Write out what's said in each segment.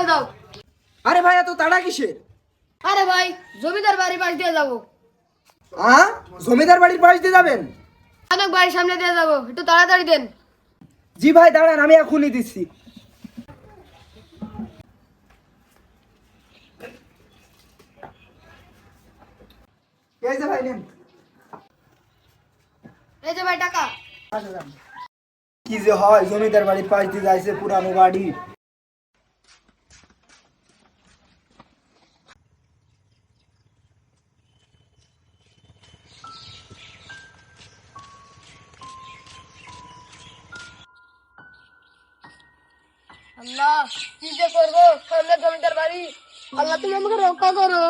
তেল দাও। আরে ভাই এত তাড়া কিসের? আরে ভাই জমিদার বাড়ি পাশ দিয়ে যাবো। জমিদার বাড়ির পাশ দিয়ে যাবেন? অনেক বাড়ির সামনে দিয়ে যাবো, একটু তাড়াতাড়ি দেন। জি ভাই দাঁড়ান, আমি এখনই দিচ্ছি। এই যে ভাই নেন। এই যে ভাই টাকা। কি যে হয়, জমিদার বাড়ির পাশ দিয়ে যাইছে পুরানো বাড়ি। আল্লাহ কি যে করবো, সামনে জমিদার বাড়ি। আল্লাহ তুমি আমাকে রক্ষা করো।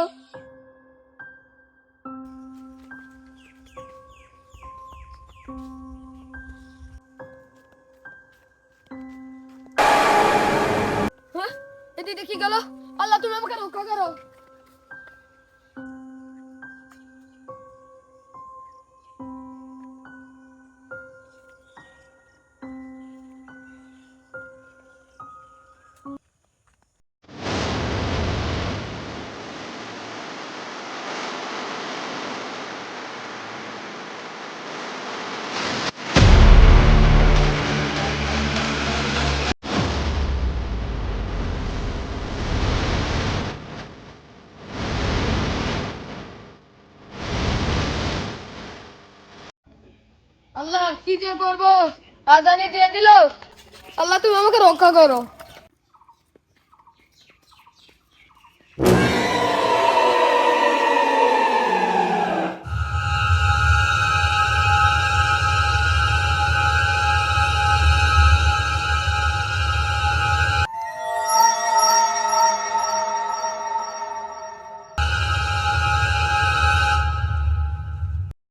হ্যাঁ, এদিকে কি গেল? আল্লাহ তুমি আমাকে রক্ষা করো। আল্লাহ কি যে করবো, আজানি দিয়ে দিল। আল্লাহ তুমি আমাকে রক্ষা করো।